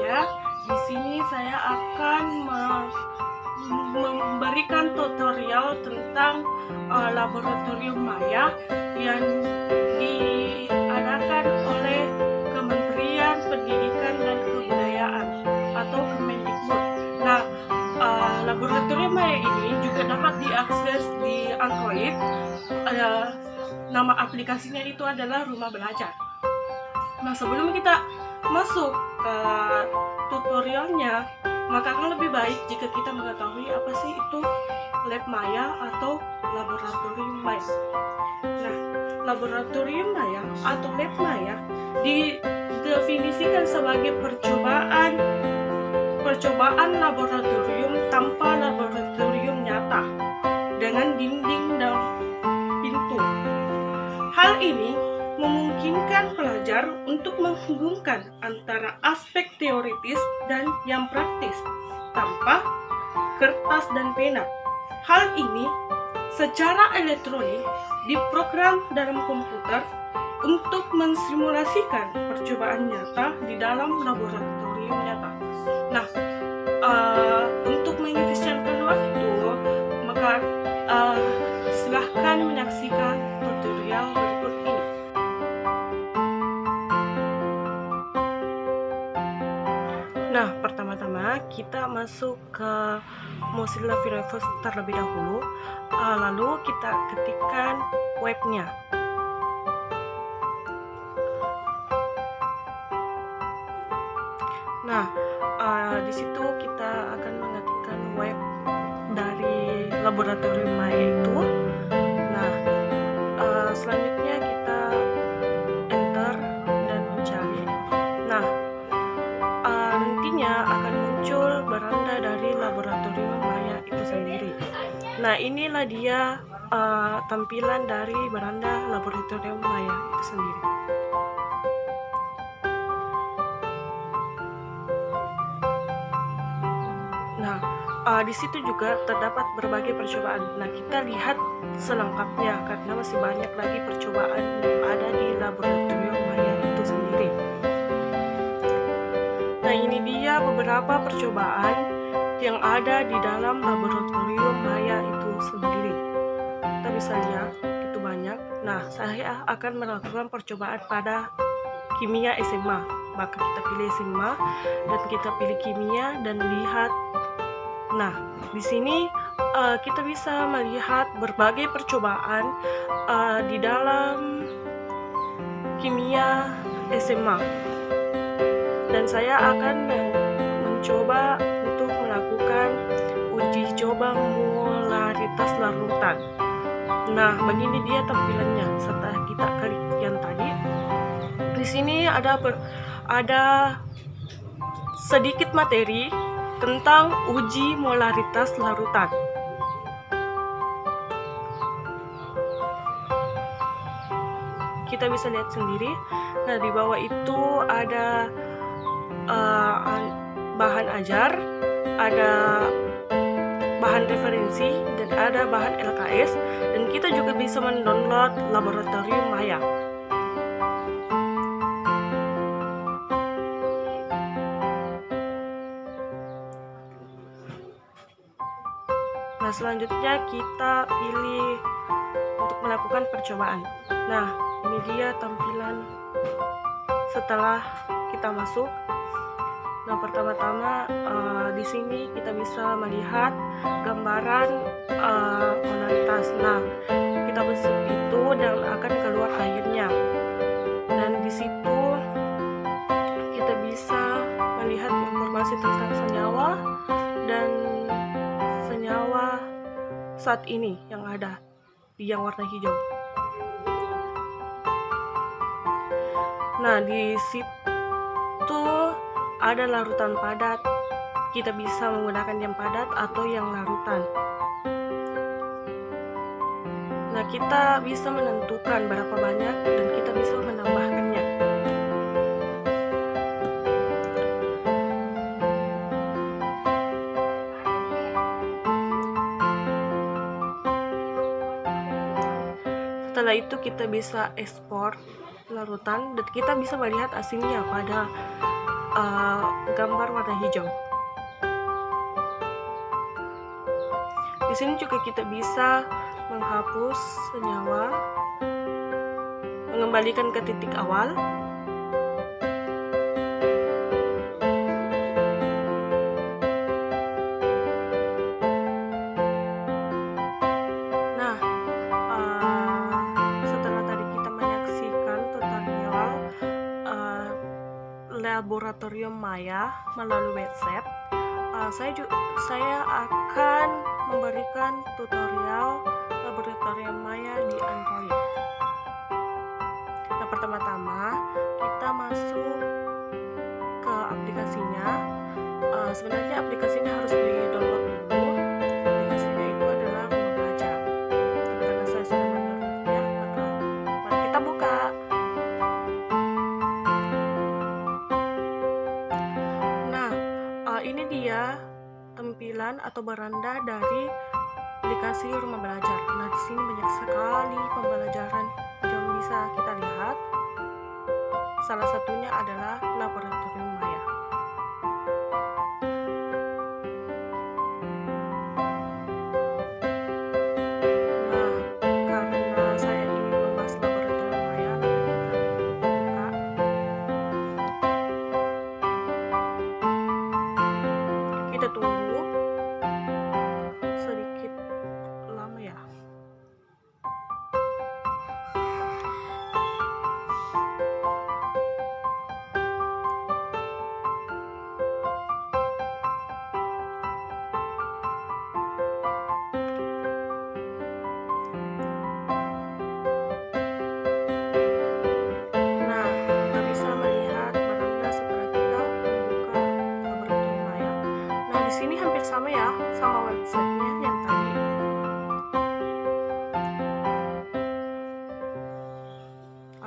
semuanya. Di sini saya akan memberikan tutorial tentang laboratorium maya yang diadakan oleh Kementerian Pendidikan dan Kebudayaan atau Kemendikbud. Nah, laboratorium maya ini juga dapat diakses di Android. Nama aplikasinya itu adalah Rumah Belajar. Nah, sebelum kita masuk ke tutorialnya, maka akan lebih baik jika kita mengetahui apa sih itu lab maya atau laboratorium maya. Nah, laboratorium maya atau lab maya didefinisikan sebagai percobaan laboratorium tanpa laboratorium nyata dengan dinding dan pintu. Hal ini memungkinkan pelajar untuk menghubungkan antara aspek teoritis dan yang praktis tanpa kertas dan pena. Hal ini secara elektronik diprogram dalam komputer untuk mensimulasikan percobaan nyata di dalam laboratorium nyata. Nah, untuk mengefisienkan waktu, maka silahkan menyaksikan tutorial berikut ini. Nah, pertama-tama kita masuk ke Mozilla Firefox terlebih dahulu, lalu kita ketikkan webnya. Nah, di situ kita akan mengetikkan web dari laboratorium maya itu. Nah, selanjutnya kita enter dan mencari. Nah, nantinya akan muncul beranda dari laboratorium maya itu sendiri. Nah, inilah dia tampilan dari beranda laboratorium maya itu sendiri. Nah, di situ juga terdapat berbagai percobaan. Nah, kita lihat selengkapnya karena masih banyak lagi percobaan yang ada di laboratorium maya itu sendiri. Nah, ini dia beberapa percobaan yang ada di dalam laboratorium maya itu sendiri. Kita bisa lihat itu banyak. Nah, saya akan melakukan percobaan pada kimia SMA. Maka kita pilih SMA dan kita pilih kimia dan lihat. Nah, di sini kita bisa melihat berbagai percobaan di dalam kimia SMA. Dan saya akan mencoba untuk melakukan uji coba molaritas larutan. Nah, begini dia tampilannya setelah kita klik yang tadi. Di sini ada sedikit materi tentang uji molaritas larutan. Kita bisa lihat sendiri. Nah, di bawah itu ada bahan ajar, ada bahan referensi, dan ada bahan LKS, dan kita juga bisa mendownload laboratorium maya. Nah, selanjutnya kita pilih untuk melakukan percobaan. Nah, ini dia tampilan setelah kita masuk. Nah, pertama-tama di sini kita bisa melihat gambaran molaritas. Nah, kita masuk itu dan akan keluar airnya. Dan di situ kita bisa melihat informasi tentang senyawa dan senyawa saat ini yang ada di yang warna hijau. Nah, di situ ada larutan padat. Kita bisa menggunakan yang padat atau yang larutan. Nah, kita bisa menentukan berapa banyak dan kita bisa menambahkannya. Setelah itu kita bisa ekspor larutan dan kita bisa melihat hasilnya pada gambar warna hijau. Di sini juga kita bisa menghapus senyawa, mengembalikan ke titik awal. Nah, setelah tadi kita menyaksikan tutorial laboratorium Maya melalui website, saya akan memberikan tutorial laboratorium Maya di Android. Nah, pertama-tama kita masuk ke aplikasinya. Sebenarnya aplikasinya harus di-download dulu. Aplikasinya itu adalah Rumah Belajar. Karena saya sudah mendownloadnya, maka mari kita buka. Nah, ini dia tampilan atau beranda dari aplikasi Rumah Belajar. Nah, di sini banyak sekali pembelajaran yang bisa kita lihat. Salah satunya adalah laboratorium Maya. Nah, karena saya ingin membahas laboratorium Maya, kita tunggu sedikit lama ya. Nah, kita bisa melihat beranda setelah kita membuka laboratorium Maya. Nah, di sini hampir sama ya, sama websitenya yang tadi.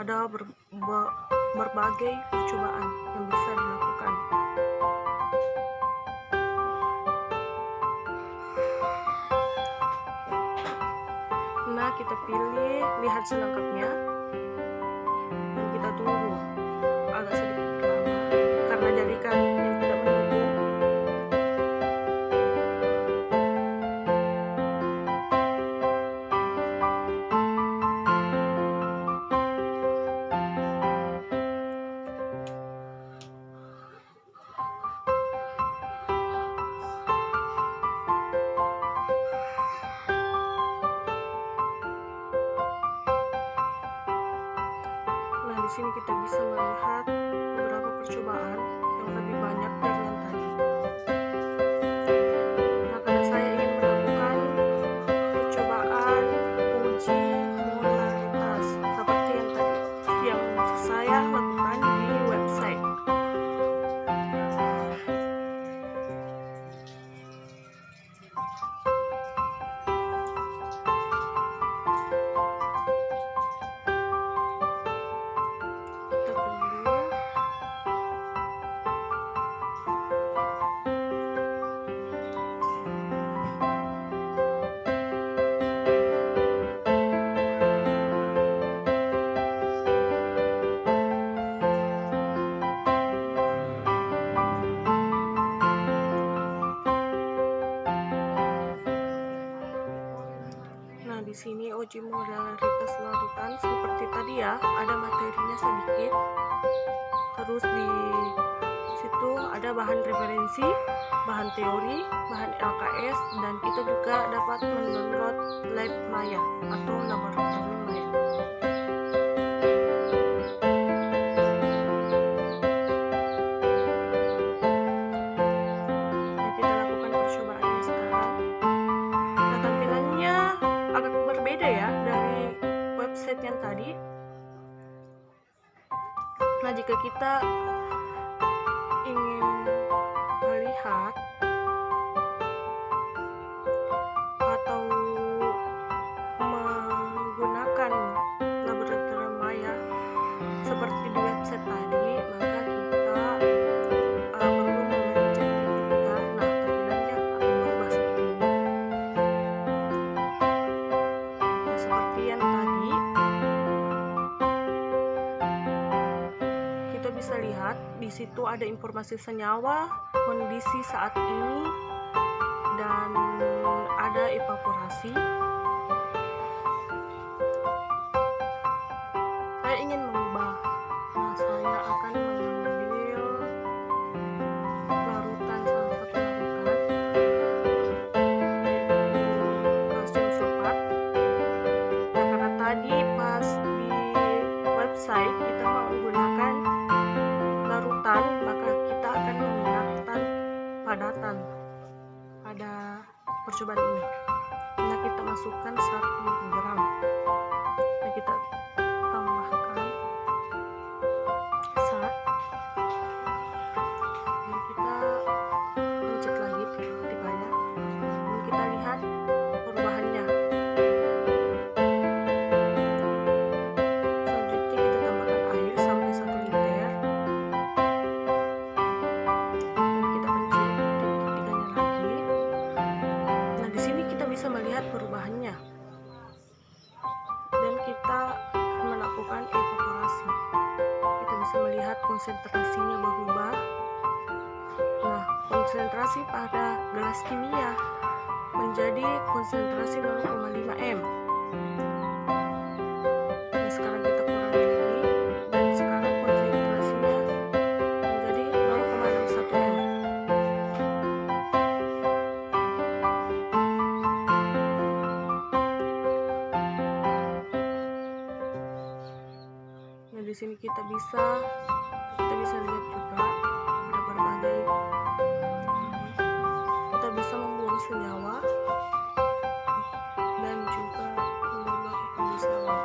Ada berbagai percobaan yang bisa dilakukan. Nah, kita pilih lihat selengkapnya dan kita tunggu agak sedikit lama karena jaringan yang tidak mendukung. Nah, di sini kita bisa melihat beberapa percobaan yang lebih banyak dari yang tadi. Nah, karena saya ingin melakukan percobaan uji modalitas seperti yang tadi, yang saya lakukan di website. Kita tunggu. Nah, di sini uji modalitas larutan seperti tadi ya, ada materinya sedikit. Terus di situ ada bahan referensi, bahan teori, bahan LKS, dan kita juga dapat mendownload Lab Maya atau laboratorium Maya. Nah, kita lakukan percobaannya sekarang. Nah, tampilannya agak berbeda ya dari website yang tadi. Nah, jika kita ingin melihat atau menggunakan laboratorium Maya seperti di website tadi, maka kita perlu memencet titik 3. Nah, tampilannya akan berubah seperti ini. Nah, seperti yang tadi, kita bisa lihat di situ ada informasi senyawa, kondisi saat ini, dan ada evaporasi. Saya ingin mengubah. Nah, saya akan mengambil larutan, salah satu larutan, kalsium sulfat. Nah, karena tadi pas di website kita menggunakan larutan, maka kita akan menggunakan padatan pada percobaan ini. Nah, kita masukkan 1 gram. Nah, kita tambahkan dan kita pencet lagi ketikanya, dan kita lihat perubahannya. Selanjutnya kita tambahkan air sampai 1 liter, dan kita pencet ketikanya lagi. Nah, di sini kita bisa melihat perubahannya, dan kita akan melakukan evaporasi. Kita bisa melihat konsentrasinya berubah. Nah, konsentrasi pada gelas kimia menjadi konsentrasi 0,5 m. Nah, sekarang kita kurangi lagi, dan sekarang konsentrasinya menjadi 0,61 m. Nah, di sini kita bisa lihat juga ada berbagai, kita bisa membuang senyawa dan juga mengubah kondisi alam.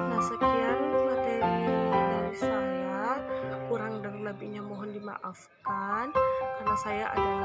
Nah, sekian materi dari saya. Kurang dan lebihnya mohon dimaafkan, karena saya adalah